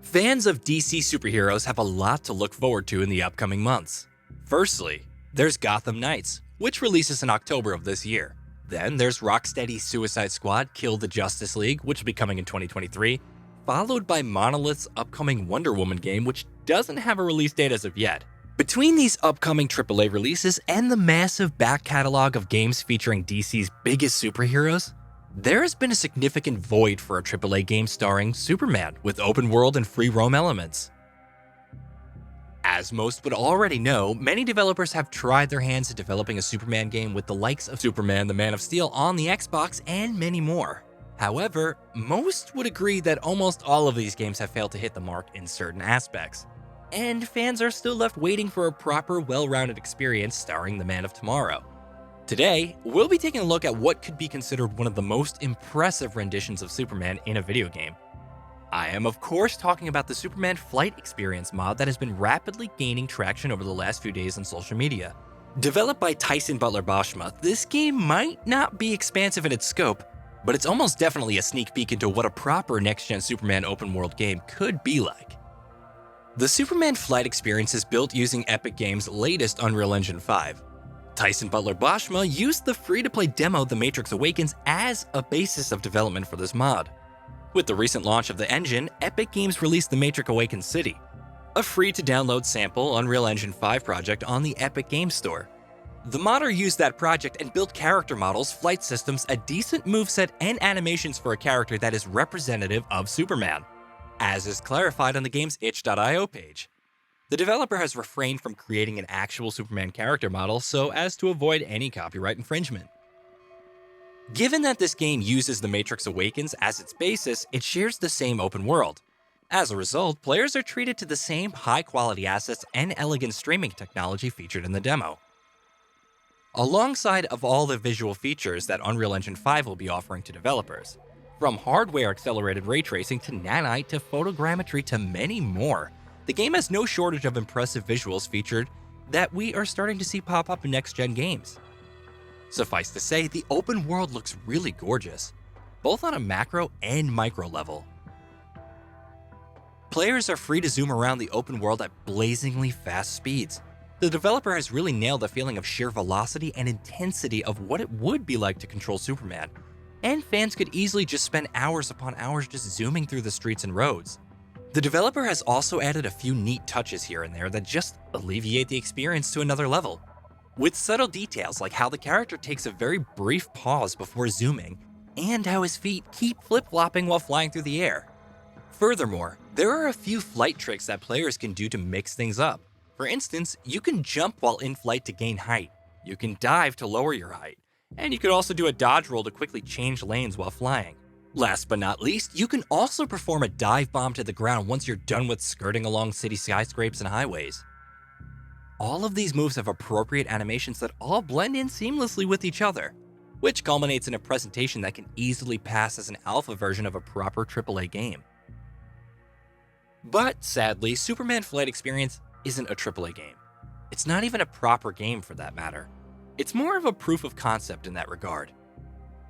Fans of DC superheroes have a lot to look forward to in the upcoming months. Firstly, there's Gotham Knights, which releases in October of this year. Then there's Rocksteady's Suicide Squad Kill the Justice League, which will be coming in 2023, followed by Monolith's upcoming Wonder Woman game, which doesn't have a release date as of yet. Between these upcoming AAA releases and the massive back catalog of games featuring DC's biggest superheroes, there has been a significant void for a AAA game starring Superman with open world and free roam elements. As most would already know, many developers have tried their hands at developing a Superman game with the likes of Superman the Man of Steel on the Xbox and many more. However, most would agree that almost all of these games have failed to hit the mark in certain aspects, and fans are still left waiting for a proper, well-rounded experience starring the Man of Tomorrow. Today, we'll be taking a look at what could be considered one of the most impressive renditions of Superman in a video game. I am of course talking about the Superman Flight Experience mod that has been rapidly gaining traction over the last few days on social media. Developed by Tyson Butler Boschma, this game might not be expansive in its scope, but it's almost definitely a sneak peek into what a proper next-gen Superman open-world game could be like. The Superman Flight Experience is built using Epic Games' latest Unreal Engine 5. Tyson Butler Boschma used the free-to-play demo The Matrix Awakens as a basis of development for this mod. With the recent launch of the engine, Epic Games released The Matrix Awakens City, a free-to-download sample Unreal Engine 5 project on the Epic Games Store. The modder used that project and built character models, flight systems, a decent moveset, and animations for a character that is representative of Superman, as is clarified on the game's itch.io page. The developer has refrained from creating an actual Superman character model so as to avoid any copyright infringement. Given that this game uses The Matrix Awakens as its basis, it shares the same open world. As a result, players are treated to the same high-quality assets and elegant streaming technology featured in the demo. Alongside of all the visual features that Unreal Engine 5 will be offering to developers, from hardware-accelerated ray tracing to nanite to photogrammetry to many more, the game has no shortage of impressive visuals featured that we are starting to see pop up in next-gen games. Suffice to say, the open world looks really gorgeous, both on a macro and micro level. Players are free to zoom around the open world at blazingly fast speeds. The developer has really nailed the feeling of sheer velocity and intensity of what it would be like to control Superman, and fans could easily just spend hours upon hours just zooming through the streets and roads. The developer has also added a few neat touches here and there that just alleviate the experience to another level, with subtle details like how the character takes a very brief pause before zooming, and how his feet keep flip-flopping while flying through the air. Furthermore, there are a few flight tricks that players can do to mix things up. For instance, you can jump while in flight to gain height, you can dive to lower your height, and you could also do a dodge roll to quickly change lanes while flying. Last but not least, you can also perform a dive bomb to the ground once you're done with skirting along city skyscrapes and highways. All of these moves have appropriate animations that all blend in seamlessly with each other, which culminates in a presentation that can easily pass as an alpha version of a proper AAA game. But sadly, Superman Flight Experience isn't a AAA game. It's not even a proper game for that matter. It's more of a proof of concept in that regard.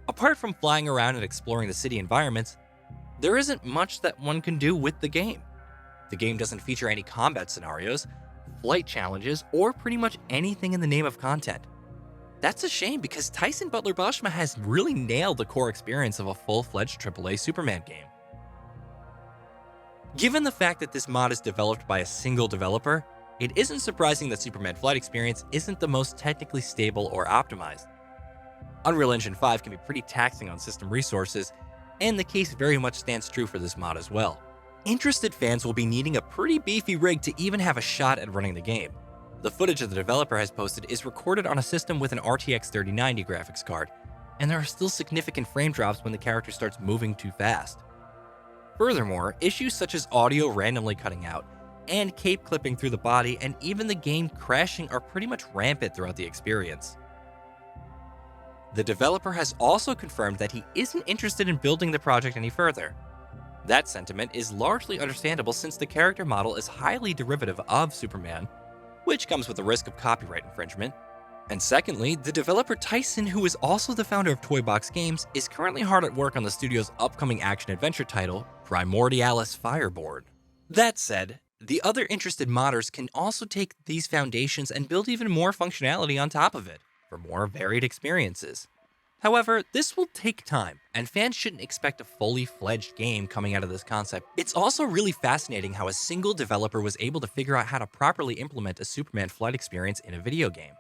Apart from flying around and exploring the city environments, there isn't much that one can do with the game. The game doesn't feature any combat scenarios, flight challenges, or pretty much anything in the name of content. That's a shame because Tyson Butler Boschma has really nailed the core experience of a full-fledged AAA Superman game. Given the fact that this mod is developed by a single developer, it isn't surprising that Superman Flight Experience isn't the most technically stable or optimized. Unreal Engine 5 can be pretty taxing on system resources, and the case very much stands true for this mod as well. Interested fans will be needing a pretty beefy rig to even have a shot at running the game. The footage that the developer has posted is recorded on a system with an RTX 3090 graphics card, and there are still significant frame drops when the character starts moving too fast. Furthermore, issues such as audio randomly cutting out, and cape clipping through the body, and even the game crashing are pretty much rampant throughout the experience. The developer has also confirmed that he isn't interested in building the project any further. That sentiment is largely understandable since the character model is highly derivative of Superman, which comes with the risk of copyright infringement. And secondly, the developer Tyson, who is also the founder of Toybox Games, is currently hard at work on the studio's upcoming action-adventure title, Primordialis Fireborn. That said, the other interested modders can also take these foundations and build even more functionality on top of it for more varied experiences. However, this will take time, and fans shouldn't expect a fully fledged game coming out of this concept. It's also really fascinating how a single developer was able to figure out how to properly implement a Superman flight experience in a video game.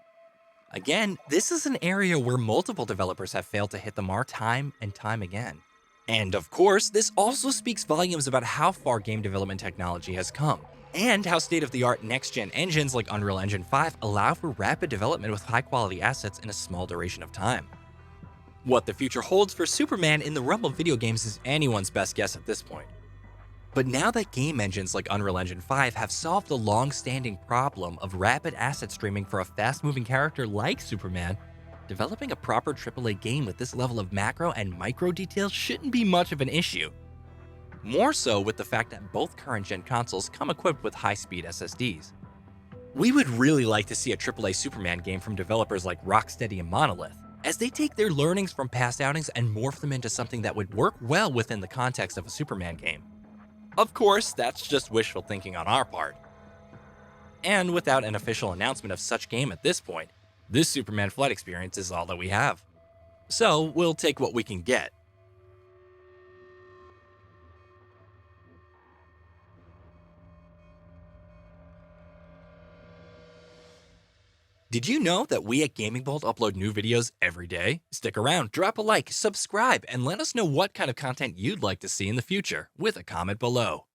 Again, this is an area where multiple developers have failed to hit the mark time and time again. And of course, this also speaks volumes about how far game development technology has come, and how state-of-the-art next-gen engines like Unreal Engine 5 allow for rapid development with high-quality assets in a small duration of time. What the future holds for Superman in the realm of video games is anyone's best guess at this point. But now that game engines like Unreal Engine 5 have solved the long-standing problem of rapid asset streaming for a fast-moving character like Superman, developing a proper AAA game with this level of macro and micro details shouldn't be much of an issue. More so with the fact that both current-gen consoles come equipped with high-speed SSDs. We would really like to see a AAA Superman game from developers like Rocksteady and Monolith, as they take their learnings from past outings and morph them into something that would work well within the context of a Superman game. Of course, that's just wishful thinking on our part. And without an official announcement of such game at this point, this Superman flight experience is all that we have. So we'll take what we can get. Did you know that we at Gaming Bolt upload new videos every day? Stick around, drop a like, subscribe, and let us know what kind of content you'd like to see in the future with a comment below.